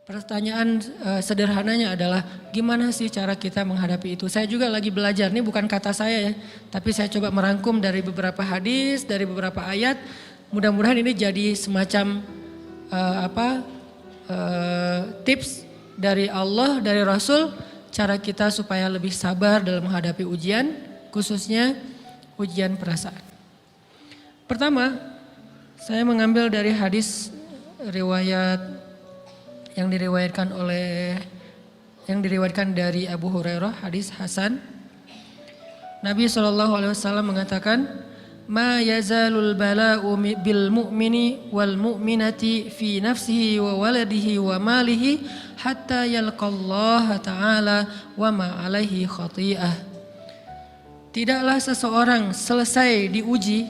Pertanyaan sederhananya adalah gimana sih cara kita menghadapi itu? Saya juga lagi belajar, ini bukan kata saya ya, tapi saya coba merangkum dari beberapa hadis, dari beberapa ayat. Mudah-mudahan ini jadi semacam tips dari Allah, dari Rasul, cara kita supaya lebih sabar dalam menghadapi ujian, khususnya ujian perasaan. Pertama, saya mengambil dari hadis riwayat yang diriwayatkan dari Abu Hurairah, hadis Hasan. Nabi SAW mengatakan, "Ma yazalul bala'u bil mu'mini wal mu'minati fi nafsihi wa waladihi wa malihi hatta yalqallaha ta'ala wa ma alaihi khati'ah." Tidaklah seseorang selesai diuji,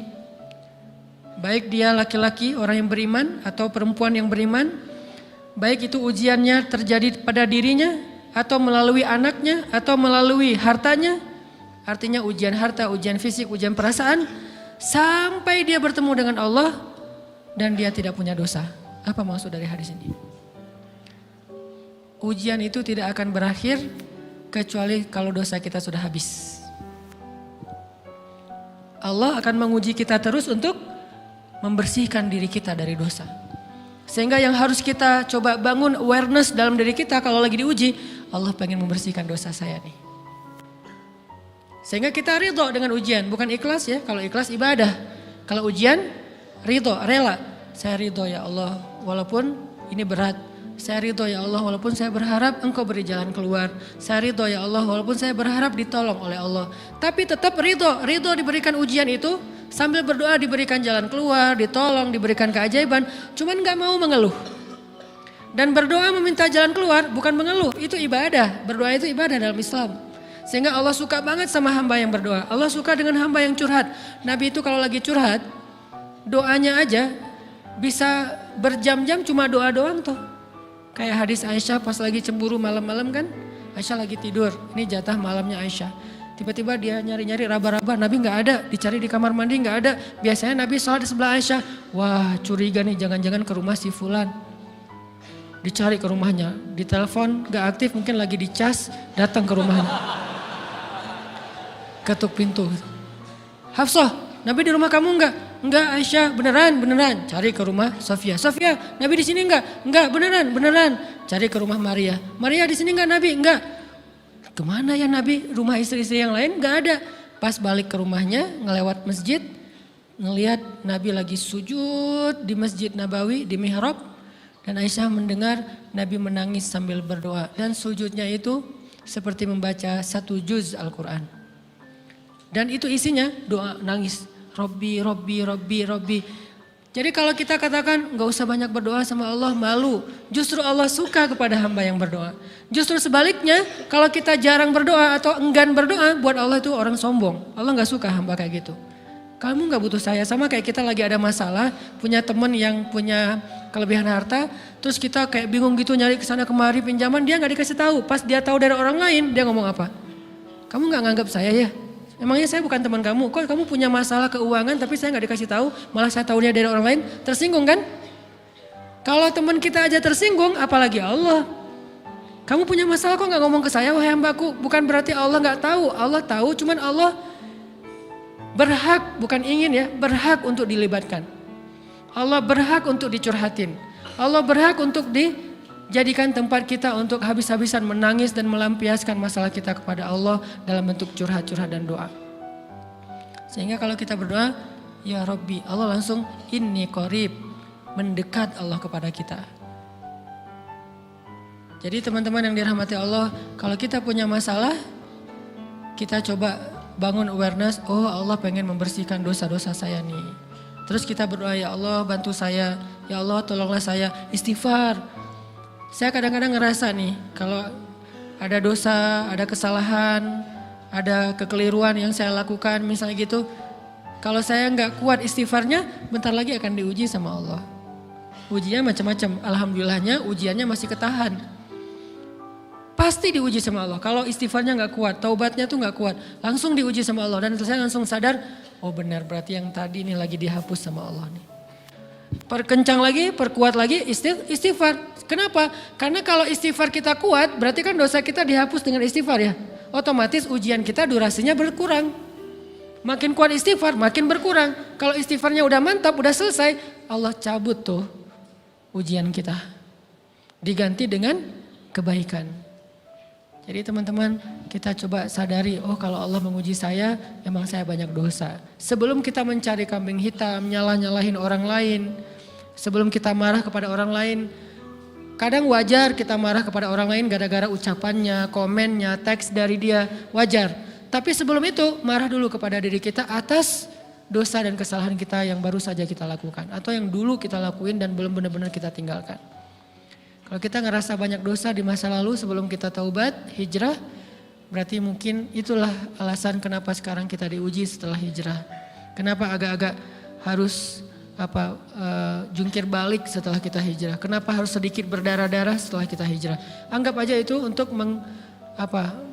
baik dia laki-laki orang yang beriman atau perempuan yang beriman, baik itu ujiannya terjadi pada dirinya atau melalui anaknya atau melalui hartanya, artinya ujian harta, ujian fisik, ujian perasaan, sampai dia bertemu dengan Allah dan dia tidak punya dosa. Apa maksud dari hadis ini? Ujian itu tidak akan berakhir kecuali kalau dosa kita sudah habis. Allah akan menguji kita terus untuk membersihkan diri kita dari dosa. Sehingga yang harus kita coba bangun awareness dalam diri kita kalau lagi diuji, Allah pengen membersihkan dosa saya nih. Sehingga kita ridho dengan ujian, bukan ikhlas ya. Kalau ikhlas ibadah, kalau ujian ridho, rela. Saya ridho ya Allah walaupun ini berat. Saya ridho ya Allah walaupun saya berharap Engkau beri jalan keluar. Saya ridho ya Allah walaupun saya berharap ditolong oleh Allah. Tapi tetap ridho diberikan ujian itu. Sambil berdoa diberikan jalan keluar, ditolong, diberikan keajaiban. Cuman gak mau mengeluh. Dan berdoa meminta jalan keluar bukan mengeluh, itu ibadah. Berdoa itu ibadah dalam Islam. Sehingga Allah suka banget sama hamba yang berdoa. Allah suka dengan hamba yang curhat. Nabi itu kalau lagi curhat, doanya aja bisa berjam-jam cuma doa doang tuh. Kayak hadis Aisyah pas lagi cemburu malam-malam kan. Aisyah lagi tidur, ini jatah malamnya Aisyah. Tiba-tiba dia nyari-nyari raba-raba, Nabi gak ada, dicari di kamar mandi gak ada. Biasanya Nabi sholat di sebelah Aisyah. Wah curiga nih, jangan-jangan ke rumah si fulan. Dicari ke rumahnya, ditelepon gak aktif, mungkin lagi dicas, datang ke rumahnya. Ketuk pintu. Hafsah, Nabi di rumah kamu enggak? Enggak Aisyah, beneran. Cari ke rumah Sofia. Sofia, Nabi di sini enggak? Enggak, beneran. Cari ke rumah Maria. Maria di sini enggak Nabi? Enggak. Kemana ya Nabi? Rumah istri-istri yang lain gak ada. Pas balik ke rumahnya, ngelewat masjid, ngelihat Nabi lagi sujud di Masjid Nabawi, di mihrab. Dan Aisyah mendengar Nabi menangis sambil berdoa. Dan sujudnya itu seperti membaca 1 juz Al-Quran. Dan itu isinya doa nangis. Robbi. Jadi kalau kita katakan gak usah banyak berdoa sama Allah, malu. Justru Allah suka kepada hamba yang berdoa. Justru sebaliknya kalau kita jarang berdoa atau enggan berdoa, buat Allah itu orang sombong. Allah gak suka hamba kayak gitu. Kamu gak butuh saya, sama kayak kita lagi ada masalah, punya teman yang punya kelebihan harta, terus kita kayak bingung gitu nyari kesana kemari pinjaman, dia gak dikasih tahu. Pas dia tahu dari orang lain, dia ngomong apa? Kamu gak nganggap saya ya? Emangnya saya bukan teman kamu? Kok kamu punya masalah keuangan tapi saya gak dikasih tahu, malah saya tahunya dari orang lain? Tersinggung kan? Kalau teman kita aja tersinggung, apalagi Allah. Kamu punya masalah kok gak ngomong ke saya, wahai hambaku? Bukan berarti Allah gak tahu, Allah tahu, cuman Allah berhak, bukan ingin ya, berhak untuk dilibatkan. Allah berhak untuk dicurhatin. Allah berhak untuk dijadikan tempat kita untuk habis-habisan menangis dan melampiaskan masalah kita kepada Allah dalam bentuk curhat-curhat dan doa. Sehingga kalau kita berdoa, ya Rabbi, Allah langsung inni qarib, mendekat Allah kepada kita. Jadi teman-teman yang dirahmati Allah, kalau kita punya masalah, kita coba bangun awareness, oh Allah pengen membersihkan dosa-dosa saya nih. Terus kita berdoa, ya Allah bantu saya, ya Allah tolonglah saya, istighfar. Saya kadang-kadang ngerasa nih, kalau ada dosa, ada kesalahan, ada kekeliruan yang saya lakukan misalnya gitu. Kalau saya nggak kuat istighfarnya, bentar lagi akan diuji sama Allah. Ujiannya macam-macam, alhamdulillahnya ujiannya masih ketahan. Pasti diuji sama Allah. Kalau istighfarnya nggak kuat, taubatnya tuh nggak kuat, langsung diuji sama Allah. Dan saya langsung sadar, oh benar berarti yang tadi ini lagi dihapus sama Allah nih. Perkencang lagi, perkuat lagi istighfar. Kenapa? Karena kalau istighfar kita kuat, berarti kan dosa kita dihapus dengan istighfar ya. Otomatis ujian kita durasinya berkurang. Makin kuat istighfar, makin berkurang. Kalau istighfarnya udah mantap, udah selesai, Allah cabut tuh ujian kita. Diganti dengan kebaikan. Jadi teman-teman, kita coba sadari, oh kalau Allah menguji saya, emang saya banyak dosa. Sebelum kita mencari kambing hitam, nyalah-nyalahin orang lain, sebelum kita marah kepada orang lain, kadang wajar kita marah kepada orang lain gara-gara ucapannya, komennya, teks dari dia, wajar. Tapi sebelum itu marah dulu kepada diri kita atas dosa dan kesalahan kita yang baru saja kita lakukan. Atau yang dulu kita lakuin dan belum benar-benar kita tinggalkan. Kalau kita ngerasa banyak dosa di masa lalu sebelum kita taubat, hijrah, berarti mungkin itulah alasan kenapa sekarang kita diuji setelah hijrah. Kenapa agak-agak harus jungkir balik setelah kita hijrah. Kenapa harus sedikit berdarah-darah setelah kita hijrah. Anggap aja itu untuk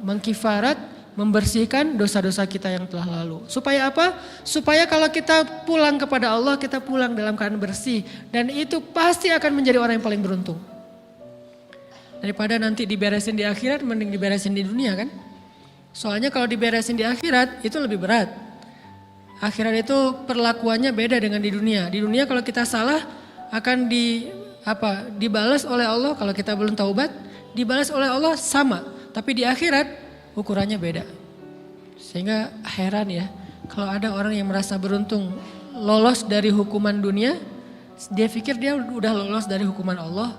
mengkifarat, membersihkan dosa-dosa kita yang telah lalu. Supaya apa? Supaya kalau kita pulang kepada Allah, kita pulang dalam keadaan bersih. Dan itu pasti akan menjadi orang yang paling beruntung. Daripada nanti diberesin di akhirat, mending diberesin di dunia kan. Soalnya kalau diberesin di akhirat itu lebih berat. Akhirat itu perlakuannya beda dengan di dunia. Di dunia kalau kita salah akan dibalas oleh Allah. Kalau kita belum taubat, dibalas oleh Allah sama. Tapi di akhirat ukurannya beda. Sehingga heran ya, kalau ada orang yang merasa beruntung lolos dari hukuman dunia, dia pikir dia udah lolos dari hukuman Allah.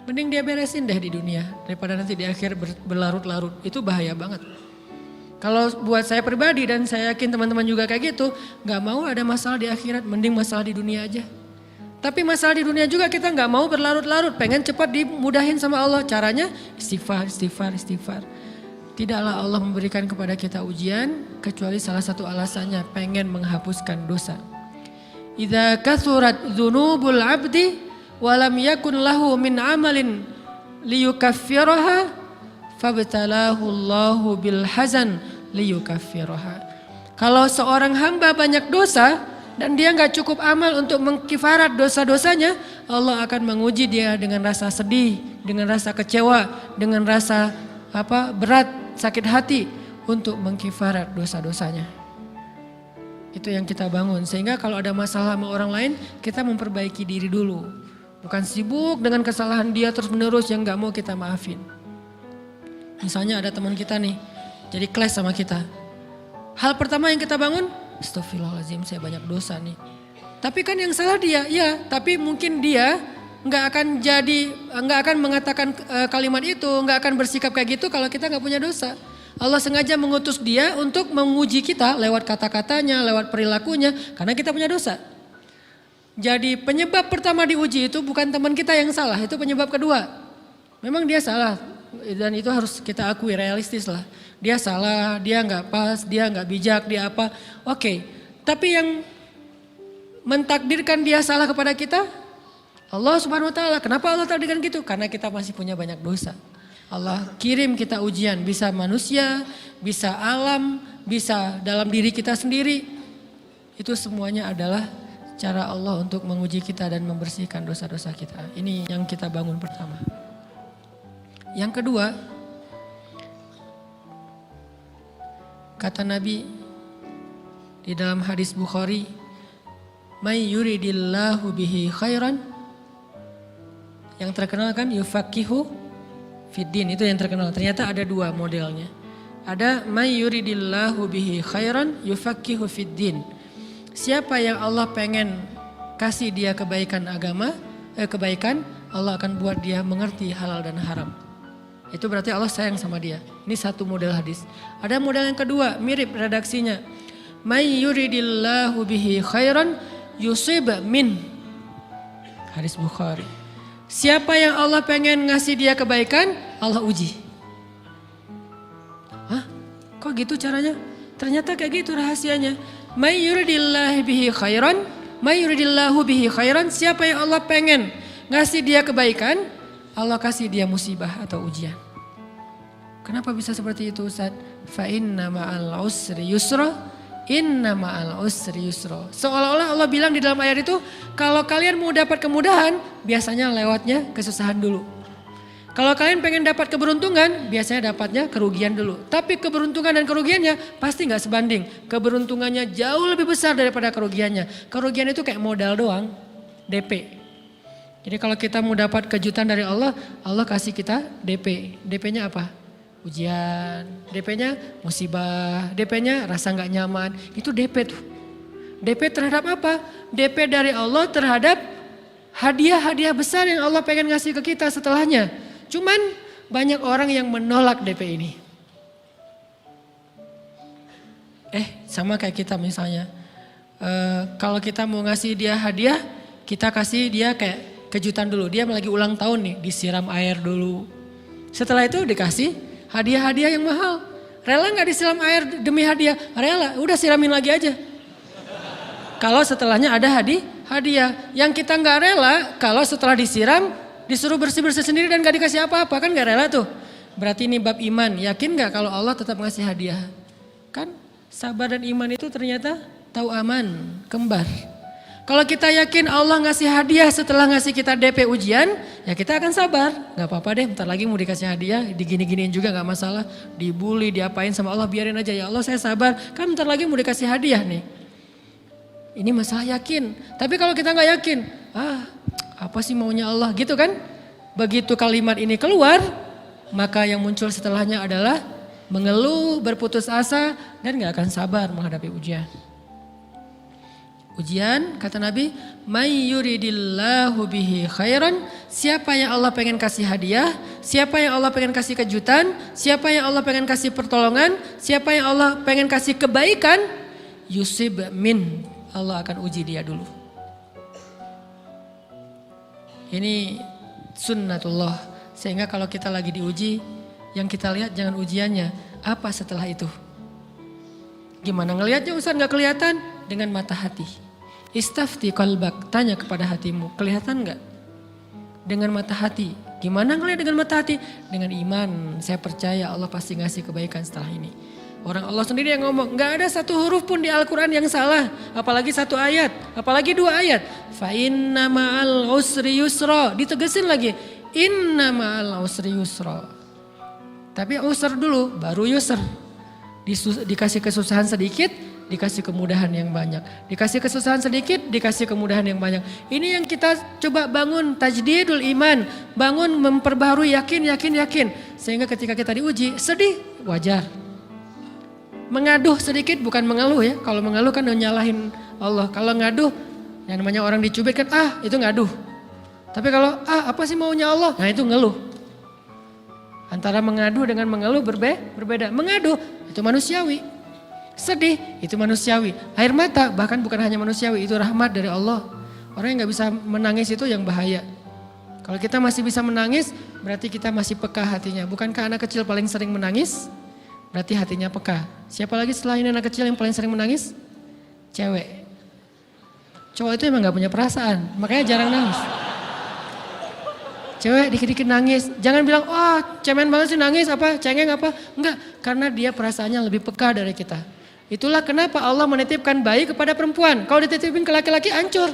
Mending dia beresin deh di dunia daripada nanti di akhir berlarut-larut. Itu bahaya banget. Kalau buat saya pribadi dan saya yakin teman-teman juga kayak gitu, gak mau ada masalah di akhirat, mending masalah di dunia aja. Tapi masalah di dunia juga kita gak mau berlarut-larut, pengen cepat dimudahin sama Allah. Caranya istighfar. Tidaklah Allah memberikan kepada kita ujian kecuali salah satu alasannya pengen menghapuskan dosa. Idza kathurat dzunubul 'abdi wa lam yakun lahu min 'amalin liyukaffiraha fabtalahu Allahu bil hazan liyukaffiraha. Kalau seorang hamba banyak dosa dan dia enggak cukup amal untuk mengkifarat dosa-dosanya, Allah akan menguji dia dengan rasa sedih, dengan rasa kecewa, dengan rasa berat, sakit hati untuk mengkifarat dosa-dosanya. Itu yang kita bangun. Sehingga kalau ada masalah sama orang lain, kita memperbaiki diri dulu. Bukan sibuk dengan kesalahan dia terus menerus yang gak mau kita maafin. Misalnya ada teman kita nih, jadi clash sama kita. Hal pertama yang kita bangun, astagfirullahaladzim saya banyak dosa nih. Tapi kan yang salah dia, ya tapi mungkin dia nggak akan mengatakan kalimat itu, nggak akan bersikap kayak gitu kalau kita nggak punya dosa. Allah sengaja mengutus dia untuk menguji kita lewat kata-katanya, lewat perilakunya, karena kita punya dosa. Jadi penyebab pertama diuji itu bukan teman kita yang salah, itu penyebab kedua. Memang dia salah dan itu harus kita akui, realistis lah. Dia salah, dia nggak pas, dia nggak bijak, dia apa. Oke, tapi yang mentakdirkan dia salah kepada kita Allah Subhanahu wa taala. Kenapa Allah takdirkan gitu? Karena kita masih punya banyak dosa. Allah kirim kita ujian, bisa manusia, bisa alam, bisa dalam diri kita sendiri. Itu semuanya adalah cara Allah untuk menguji kita dan membersihkan dosa-dosa kita. Ini yang kita bangun pertama. Yang kedua, kata Nabi di dalam hadis Bukhari, "May yuridillahu bihi khairan." Yang terkenal kan yufaqihu fiddin, itu yang terkenal. Ternyata ada dua modelnya. Ada may yuridillahu bihi khairan yufaqihu fiddin. Siapa yang Allah pengen kasih dia kebaikan agama, kebaikan, Allah akan buat dia mengerti halal dan haram. Itu berarti Allah sayang sama dia. Ini satu model hadis. Ada model yang kedua, mirip redaksinya. May yuridillahu bihi khairan yusib min. Hadis Bukhari. Siapa yang Allah pengen ngasih dia kebaikan, Allah uji. Hah? Kok gitu caranya? Ternyata kayak gitu rahasianya. May yuridillahu bihi khairan, may yuridillahu bihi khairan. Siapa yang Allah pengen ngasih dia kebaikan, Allah kasih dia musibah atau ujian. Kenapa bisa seperti itu Ustaz? Fa inna ma'al usri yusra, Inna ma'al usri yusra. Seolah-olah Allah bilang di dalam ayat itu, kalau kalian mau dapat kemudahan, biasanya lewatnya kesusahan dulu. Kalau kalian pengen dapat keberuntungan, biasanya dapatnya kerugian dulu. Tapi keberuntungan dan kerugiannya pasti gak sebanding. Keberuntungannya jauh lebih besar daripada kerugiannya. Kerugian itu kayak modal doang, DP. Jadi kalau kita mau dapat kejutan dari Allah, Allah kasih kita DP. DP-nya apa? Ujian, DP-nya musibah, DP-nya rasa gak nyaman. Itu DP tuh. DP terhadap apa? DP dari Allah terhadap hadiah-hadiah besar yang Allah pengen ngasih ke kita setelahnya. Cuman banyak orang yang menolak DP ini. Sama kayak kita misalnya. Kalau kita mau ngasih dia hadiah, kita kasih dia kayak kejutan dulu. Dia lagi ulang tahun nih, disiram air dulu. Setelah itu dikasih hadiah-hadiah yang mahal. Rela gak disiram air demi hadiah? Rela, udah siramin lagi aja. Kalau setelahnya ada hadiah. Yang kita gak rela, kalau setelah disiram, disuruh bersih-bersih sendiri dan gak dikasih apa-apa, kan gak rela tuh. Berarti ini bab iman, yakin gak kalau Allah tetap ngasih hadiah? Kan sabar dan iman itu ternyata tahu aman, kembar. Kalau kita yakin Allah ngasih hadiah setelah ngasih kita DP ujian, ya kita akan sabar. Gak apa-apa deh, bentar lagi mau dikasih hadiah, digini-giniin juga gak masalah. Dibully, diapain sama Allah, biarin aja, ya Allah saya sabar. Kan bentar lagi mau dikasih hadiah nih. Ini masalah yakin. Tapi kalau kita gak yakin, apa sih maunya Allah gitu kan? Begitu kalimat ini keluar, maka yang muncul setelahnya adalah mengeluh, berputus asa, dan gak akan sabar menghadapi ujian. Ujian, kata Nabi, may yuridillahu bihi khairan, siapa yang Allah pengen kasih hadiah, siapa yang Allah pengen kasih kejutan, siapa yang Allah pengen kasih pertolongan, siapa yang Allah pengen kasih kebaikan, yusib min, Allah akan uji dia dulu. Ini sunnatullah, sehingga kalau kita lagi diuji, yang kita lihat jangan ujiannya, apa setelah itu. Gimana ngelihatnya Ustaz gak kelihatan? Dengan mata hati. Istafti qalbak, tanya kepada hatimu, kelihatan gak? Dengan mata hati. Gimana ngelihat dengan mata hati? Dengan iman, saya percaya Allah pasti ngasih kebaikan setelah ini. Orang Allah sendiri yang ngomong, gak ada satu huruf pun di Al-Quran yang salah. Apalagi satu ayat, apalagi dua ayat. Fa inna ma'al usri yusra, ditegesin lagi. Inna ma'al usri yusra. Tapi usr dulu, baru yusr. Dikasih kesusahan sedikit, dikasih kemudahan yang banyak. Dikasih kesusahan sedikit, dikasih kemudahan yang banyak. Ini yang kita coba bangun tajdidul iman. Bangun memperbaharui yakin. Sehingga ketika kita diuji, sedih, wajar. Mengaduh sedikit bukan mengeluh ya. Kalau mengeluh kan nyalahin Allah. Kalau ngaduh, yang namanya orang dicubit kan, itu ngaduh. Tapi kalau apa sih maunya Allah? Nah itu ngeluh. Antara mengadu dengan mengeluh berbeda. Mengadu itu manusiawi. Sedih itu manusiawi. Air mata bahkan bukan hanya manusiawi, itu rahmat dari Allah. Orang yang gak bisa menangis itu yang bahaya. Kalau kita masih bisa menangis, berarti kita masih peka hatinya. Bukankah anak kecil paling sering menangis? Berarti hatinya peka. Siapa lagi selain anak kecil yang paling sering menangis? Cewek. Cowok itu emang gak punya perasaan, makanya jarang nangis. Cewek dikit-dikit nangis, jangan bilang, cemen banget sih nangis, cengeng apa. Enggak, karena dia perasaannya lebih peka dari kita. Itulah kenapa Allah menitipkan bayi kepada perempuan. Kalau dititipin ke laki-laki hancur.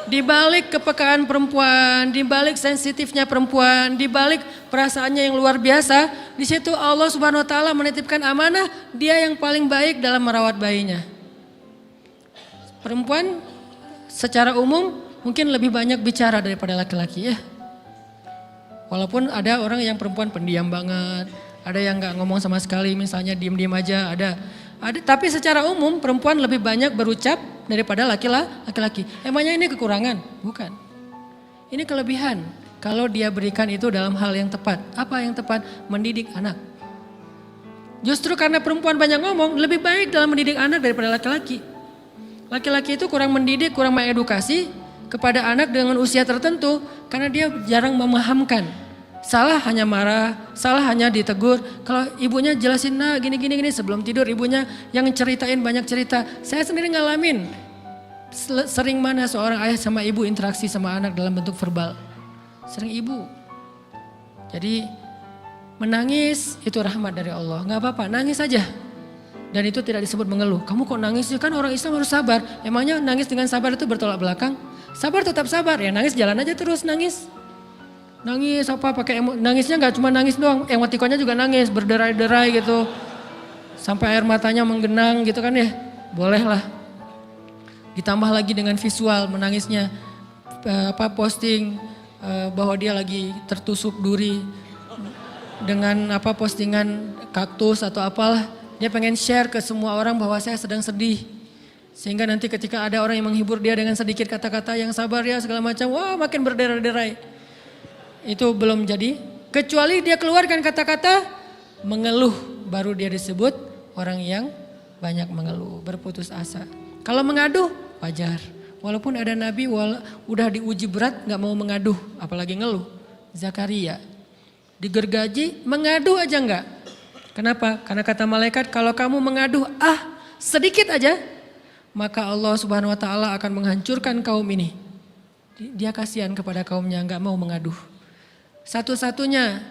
Di balik kepekaan perempuan, di balik sensitifnya perempuan, di balik perasaannya yang luar biasa, di situ Allah Subhanahu wa taala menitipkan amanah, dia yang paling baik dalam merawat bayinya. Perempuan secara umum mungkin lebih banyak bicara daripada laki-laki ya. Walaupun ada orang yang perempuan pendiam banget, ada yang gak ngomong sama sekali, misalnya diem-diem aja, ada. Tapi secara umum perempuan lebih banyak berucap daripada laki-laki. Emangnya ini kekurangan? Bukan. Ini kelebihan. Kalau dia berikan itu dalam hal yang tepat. Apa yang tepat? Mendidik anak. Justru karena perempuan banyak ngomong, lebih baik dalam mendidik anak daripada laki-laki. Laki-laki itu kurang mendidik, kurang mengedukasi kepada anak dengan usia tertentu karena dia jarang memahamkan. Salah hanya marah, salah hanya ditegur. Kalau ibunya jelasin gini sebelum tidur ibunya yang ceritain banyak cerita. Saya sendiri ngalamin sering mana seorang ayah sama ibu interaksi sama anak dalam bentuk verbal. Sering ibu. Jadi menangis itu rahmat dari Allah. Gak apa-apa, nangis aja. Dan itu tidak disebut mengeluh. Kamu kok nangis sih? Kan orang Islam harus sabar. Emangnya nangis dengan sabar itu bertolak belakang? Sabar tetap sabar. Ya nangis jalan aja terus nangis. Nangis apa pakai nangisnya nggak cuma nangis doang. Emotikonnya juga nangis, berderai-derai gitu. Sampai air matanya menggenang gitu kan ya. Boleh lah. Ditambah lagi dengan visual menangisnya. Posting bahwa dia lagi tertusuk duri. Dengan postingan kaktus atau apalah. Dia pengen share ke semua orang bahwa saya sedang sedih. Sehingga nanti ketika ada orang yang menghibur dia dengan sedikit kata-kata yang sabar ya segala macam. Wah makin berderai-derai. Itu belum jadi. Kecuali dia keluarkan kata-kata mengeluh. Baru dia disebut orang yang banyak mengeluh. Berputus asa. Kalau mengaduh wajar. Walaupun ada nabi udah diuji berat gak mau mengaduh. Apalagi ngeluh. Zakaria. Digergaji mengadu aja enggak. Kenapa? Karena kata malaikat kalau kamu mengaduh sedikit aja. Maka Allah subhanahu wa ta'ala akan menghancurkan kaum ini. Dia kasihan kepada kaumnya gak mau mengaduh. Satu-satunya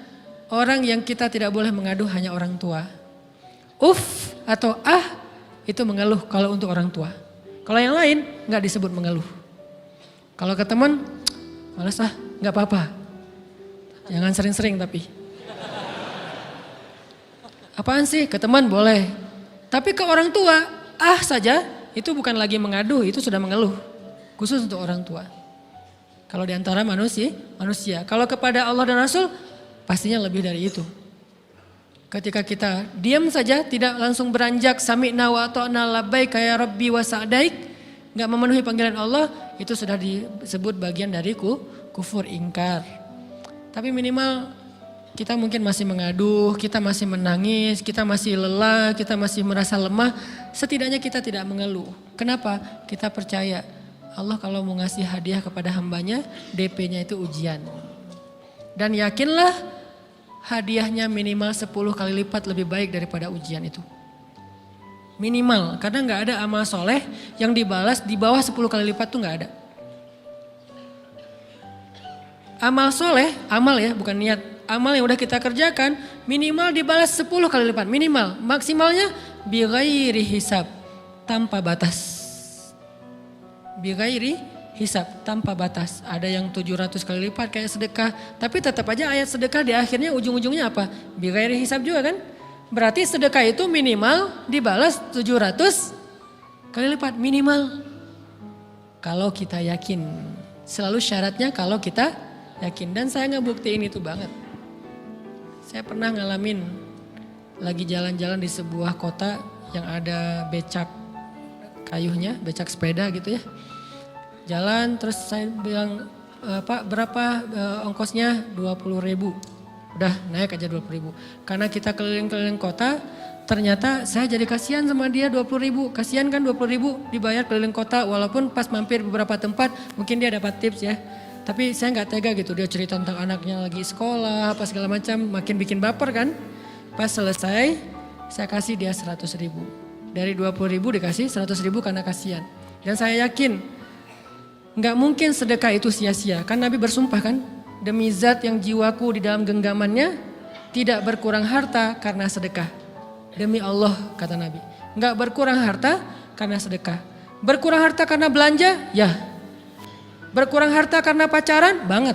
orang yang kita tidak boleh mengaduh hanya orang tua. Atau itu mengeluh kalau untuk orang tua. Kalau yang lain gak disebut mengeluh. Kalau ke teman, malas gak apa-apa. Jangan sering-sering tapi. Apaan sih? Ke teman boleh. Tapi ke orang tua, saja itu bukan lagi mengadu, itu sudah mengeluh. Khusus untuk orang tua. Kalau di antara manusia. Kalau kepada Allah dan Rasul, pastinya lebih dari itu. Ketika kita diam saja, tidak langsung beranjak sami'na wa ata'na labbaika ya rabbi wa sa'daik, enggak memenuhi panggilan Allah, itu sudah disebut bagian dari kufur ingkar. Tapi minimal kita mungkin masih mengaduh, kita masih menangis, kita masih lelah, kita masih merasa lemah. Setidaknya kita tidak mengeluh. Kenapa? Kita percaya Allah kalau mau ngasih hadiah kepada hambanya, DP-nya itu ujian. Dan yakinlah hadiahnya minimal 10 kali lipat lebih baik daripada ujian itu. Minimal, karena gak ada amal soleh yang dibalas di bawah 10 kali lipat tuh gak ada. Amal soleh, amal ya bukan niat. Amal yang udah kita kerjakan minimal dibalas 10 kali lipat. Minimal, maksimalnya bighairi hisab, tanpa batas. Bighairi hisab, tanpa batas. Ada yang 700 kali lipat kayak sedekah. Tapi tetap aja ayat sedekah di akhirnya ujung-ujungnya apa? Bighairi hisab juga kan? Berarti sedekah itu minimal dibalas 700 kali lipat. Minimal. Kalau kita yakin. Selalu syaratnya kalau kita yakin. Dan saya ngebuktiin itu banget. Saya pernah ngalamin lagi jalan-jalan di sebuah kota yang ada becak kayuhnya, becak sepeda gitu ya. Jalan terus saya bilang, Pak berapa ongkosnya? 20.000. Udah naik aja 20.000. Karena kita keliling-keliling kota, ternyata saya jadi kasihan sama dia 20.000. Kasihan kan 20.000 dibayar keliling kota walaupun pas mampir beberapa tempat mungkin dia dapat tips ya. Tapi saya nggak tega gitu, dia cerita tentang anaknya lagi sekolah, apa segala macam, makin bikin baper kan. Pas selesai, saya kasih dia 100.000. Dari 20.000 dikasih 100.000 karena kasihan. Dan saya yakin, nggak mungkin sedekah itu sia-sia. Kan Nabi bersumpah kan, demi zat yang jiwaku di dalam genggamannya, tidak berkurang harta karena sedekah. Demi Allah kata Nabi, nggak berkurang harta karena sedekah. Berkurang harta karena belanja? Ya. Berkurang harta karena pacaran? Banget.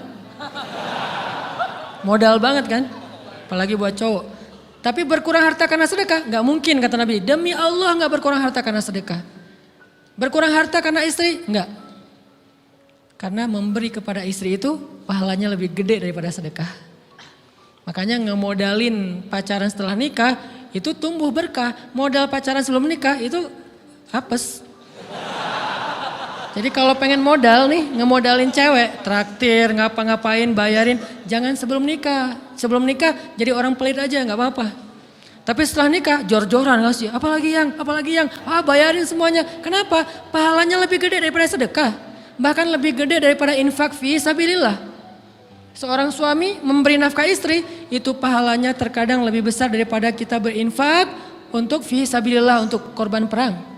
Modal banget kan? Apalagi buat cowok. Tapi berkurang harta karena sedekah? Gak mungkin kata Nabi. Demi Allah gak berkurang harta karena sedekah. Berkurang harta karena istri? Enggak. Karena memberi kepada istri itu pahalanya lebih gede daripada sedekah. Makanya ngemodalin pacaran setelah nikah itu tumbuh berkah. Modal pacaran sebelum nikah itu apes. Jadi kalau pengen modal nih, ngemodalin cewek, traktir, ngapa-ngapain, bayarin, jangan sebelum nikah. Sebelum nikah jadi orang pelit aja, nggak apa-apa. Tapi setelah nikah, jor-joran ngasih, apalagi yang, bayarin semuanya. Kenapa? Pahalanya lebih gede daripada sedekah. Bahkan lebih gede daripada infak fi sabilillah. Seorang suami memberi nafkah istri, itu pahalanya terkadang lebih besar daripada kita berinfak untuk fi sabilillah, untuk korban perang.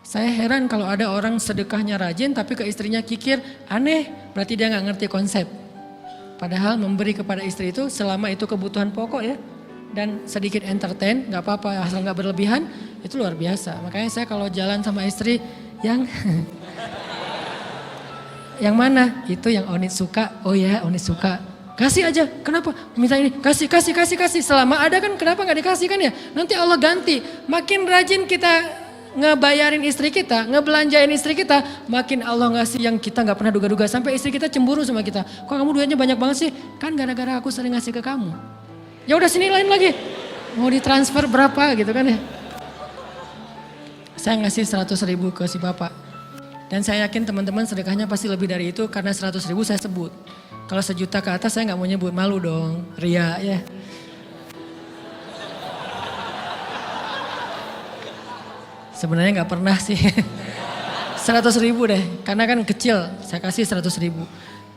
Saya heran kalau ada orang sedekahnya rajin tapi ke istrinya kikir, aneh, berarti dia gak ngerti konsep. Padahal memberi kepada istri itu selama itu kebutuhan pokok ya, dan sedikit entertain, nggak apa-apa asal nggak berlebihan, itu luar biasa. Makanya saya kalau jalan sama istri yang yang mana? Itu yang Onit suka. Oh ya, Onit suka. Kasih aja. Kenapa? Minta ini. Kasih. Selama ada kan kenapa nggak dikasih kan ya? Nanti Allah ganti. Makin rajin kita ngebayarin istri kita, ngebelanjain istri kita, makin Allah ngasih yang kita nggak pernah duga-duga. Sampai istri kita cemburu sama kita. Kok kamu duitnya banyak banget sih? Kan gara-gara aku sering ngasih ke kamu. Ya udah sini lain lagi. Mau ditransfer berapa gitu kan ya. Saya ngasih 100.000 ke si bapak. Dan saya yakin teman-teman sedekahnya pasti lebih dari itu karena 100.000 saya sebut. Kalau 1 juta ke atas saya nggak mau nyebut, malu dong, ria ya. Sebenarnya nggak pernah sih. 100.000 deh, karena kan kecil, saya kasih 100.000.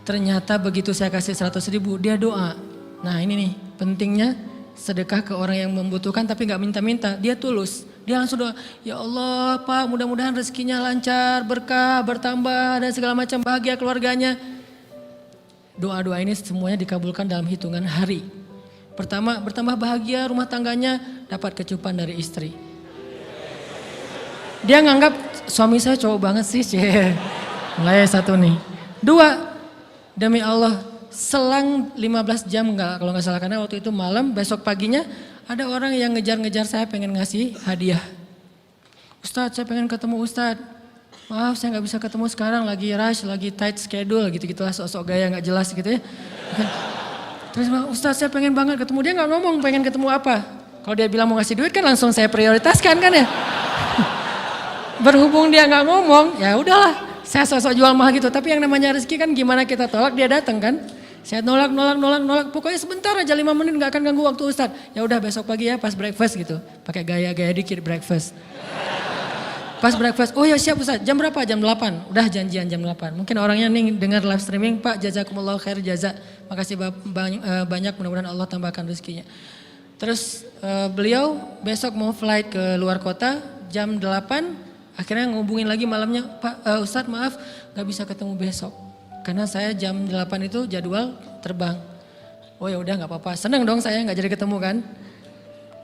Ternyata begitu saya kasih 100.000, dia doa. Nah ini nih pentingnya sedekah ke orang yang membutuhkan tapi nggak minta-minta, dia tulus. Dia langsung doa, ya Allah Pak mudah-mudahan rezekinya lancar, berkah, bertambah dan segala macam bahagia keluarganya. Doa-doa ini semuanya dikabulkan dalam hitungan hari. Pertama bertambah bahagia rumah tangganya, dapat kecupan dari istri. Dia nganggap suami saya cowok banget sih. Mulai 1 nih. 2, demi Allah selang 15 jam kalau nggak salah karena waktu itu malam, besok paginya ada orang yang ngejar-ngejar saya pengen ngasih hadiah. Ustadz saya pengen ketemu Ustadz. Maaf saya nggak bisa ketemu sekarang lagi rush, lagi tight schedule gitu-gitulah sok-sok gaya nggak jelas gitu ya. Terus Ustadz saya pengen banget ketemu, dia nggak ngomong pengen ketemu apa. Kalau dia bilang mau ngasih duit kan langsung saya prioritaskan kan ya. Berhubung dia nggak ngomong, ya udahlah, saya sosok jual mahal gitu. Tapi yang namanya rezeki kan gimana kita tolak dia datang kan. Saya nolak. Pokoknya sebentar aja 5 menit nggak akan ganggu waktu Ustadz. Ya udah besok pagi ya pas breakfast gitu, pakai gaya-gaya dikit breakfast. Pas breakfast, oh ya siap Ustadz. Jam berapa? Jam 8. Udah janjian jam 8. Mungkin orangnya nih dengar live streaming, Pak jazakumullah khair jaza. Makasih banyak, mudah-mudahan Allah tambahkan rezekinya. Terus beliau besok mau flight ke luar kota jam 8. Akhirnya ngubungin lagi malamnya, Pak Ustadz maaf gak bisa ketemu besok. Karena saya jam 8 itu jadwal terbang. Oh ya udah gak apa-apa, seneng dong saya gak jadi ketemu kan.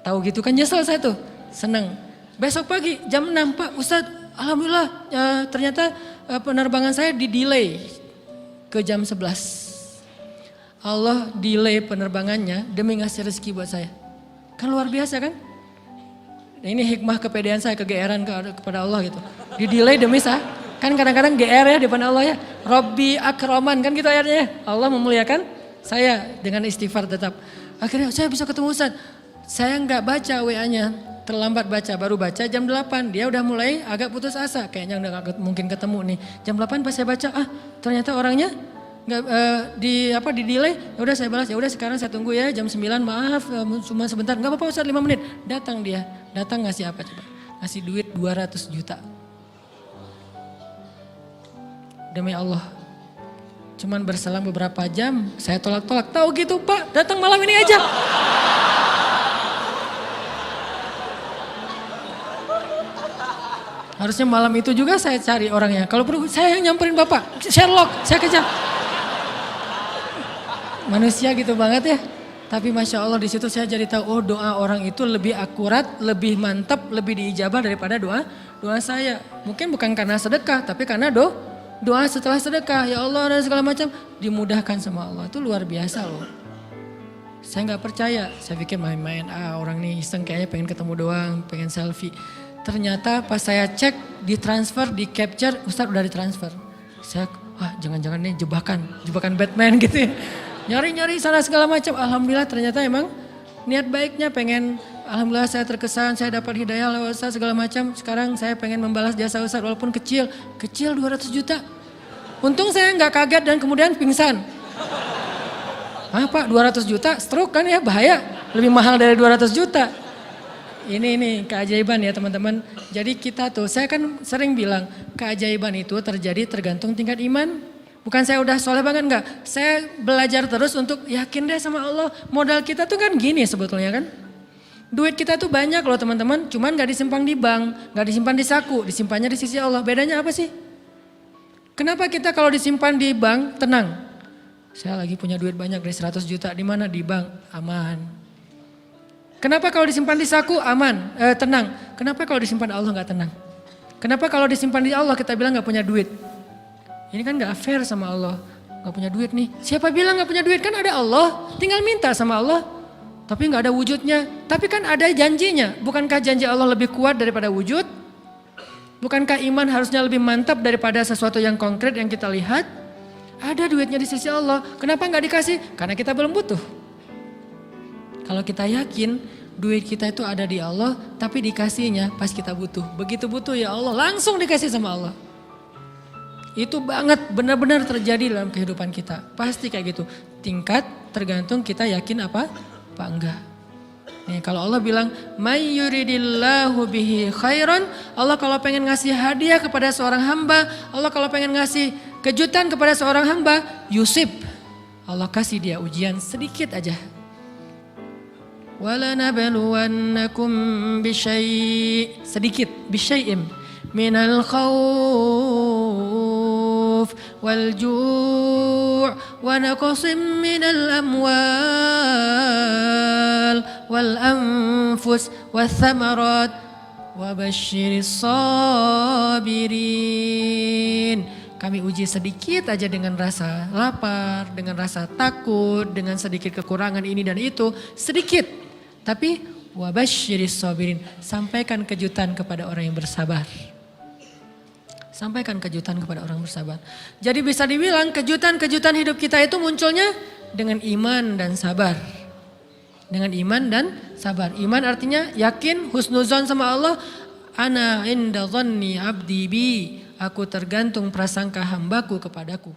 Tahu gitu kan nyesel saya tuh, seneng. Besok pagi jam 6, Pak Ustadz alhamdulillah ternyata penerbangan saya di delay ke jam 11. Allah delay penerbangannya demi ngasih rezeki buat saya. Kan luar biasa kan. Ini hikmah kepedean saya, kegeeran kepada Allah gitu. Di delay demi saya. Kan kadang-kadang GR ya di depan Allah ya. Robbi akroman kan gitu ayatnya. Allah memuliakan saya dengan istighfar tetap. Akhirnya saya bisa ketemu Ustadz. Saya nggak baca WA-nya. Terlambat baca, baru baca jam 8. Dia udah mulai agak putus asa. Kayaknya udah gak mungkin ketemu nih. Jam 8 pas saya baca, ternyata orangnya nggak di delay. Ya udah saya balas, ya udah sekarang saya tunggu ya jam 9 maaf cuma sebentar. Nggak apa-apa Ustadz 5 menit. Datang dia. Datang ngasih apa coba? Ngasih duit 200 juta. Demi Allah. Cuman berselang beberapa jam saya tolak-tolak. Tahu gitu Pak, datang malam ini aja. Harusnya malam itu juga saya cari orangnya. Kalau perlu saya yang nyamperin Bapak. Sherlock, saya kejar. Manusia gitu banget ya. Tapi Masya Allah di situ saya jadi tahu, oh doa orang itu lebih akurat, lebih mantap, lebih diijabah daripada doa saya. Mungkin bukan karena sedekah, tapi karena doa setelah sedekah. Ya Allah dan segala macam dimudahkan sama Allah. Itu luar biasa loh. Saya nggak percaya, saya pikir main-main. Orang nih iseng kayaknya pengen ketemu doang, pengen selfie. Ternyata pas saya cek, ditransfer, di capture, Ustadz udah ditransfer. Saya, jangan-jangan nih jebakan Batman gitu ya. Nyari-nyari sana segala macam. Alhamdulillah ternyata emang niat baiknya pengen, alhamdulillah saya terkesan, saya dapat hidayah lewat Ustadz segala macam. Sekarang saya pengen membalas jasa Ustadz walaupun kecil 200 juta. Untung saya nggak kaget dan kemudian pingsan. Pak 200 juta stroke kan ya bahaya, lebih mahal dari 200 juta. Ini keajaiban ya teman-teman. Jadi kita tuh, saya kan sering bilang keajaiban itu terjadi tergantung tingkat iman. Bukan saya udah soleh banget enggak. Saya belajar terus untuk yakin deh sama Allah. Modal kita tuh kan gini sebetulnya kan. Duit kita tuh banyak loh teman-teman. Cuman gak disimpan di bank, gak disimpan di saku. Disimpannya di sisi Allah. Bedanya apa sih? Kenapa kita kalau disimpan di bank tenang? Saya lagi punya duit banyak dari 100 juta. Di mana? Di bank. Aman. Kenapa kalau disimpan di saku aman, tenang? Kenapa kalau disimpan Allah nggak tenang? Kenapa kalau disimpan di Allah kita bilang nggak punya duit? Ini kan nggak fair sama Allah. Nggak punya duit nih. Siapa bilang nggak punya duit? Kan ada Allah. Tinggal minta sama Allah. Tapi nggak ada wujudnya. Tapi kan ada janjinya. Bukankah janji Allah lebih kuat daripada wujud? Bukankah iman harusnya lebih mantap daripada sesuatu yang konkret yang kita lihat? Ada duitnya di sisi Allah. Kenapa nggak dikasih? Karena kita belum butuh. Kalau kita yakin duit kita itu ada di Allah, tapi dikasihnya pas kita butuh. Begitu butuh ya Allah langsung dikasih sama Allah. Itu banget benar-benar terjadi dalam kehidupan kita. Pasti kayak gitu. Tingkat tergantung kita yakin apa enggak. Nih kalau Allah bilang, "May yuridillahu bihi khairan", Allah kalau pengen ngasih hadiah kepada seorang hamba, Allah kalau pengen ngasih kejutan kepada seorang hamba, yusib. Allah kasih dia ujian sedikit aja. وَلَنَبْلُوَنَّكُمْ بِشَيْءٍ sedikit bisyai'im minal khawf wal ju' wa naqsim minal amwal wal anfus wath thamarat wa basyiris sabirin. Kami uji sedikit aja dengan rasa lapar, dengan rasa takut, dengan sedikit kekurangan ini dan itu, sedikit. Tapi wabasyiris sabirin, sampaikan kejutan kepada orang yang bersabar. Sampaikan kejutan kepada orang bersabar. Jadi bisa dibilang kejutan-kejutan hidup kita itu munculnya dengan iman dan sabar. Dengan iman dan sabar. Iman artinya yakin, husnuzon sama Allah. Ana inda dhanni abdi bi. Aku tergantung prasangka hambaku kepadaku.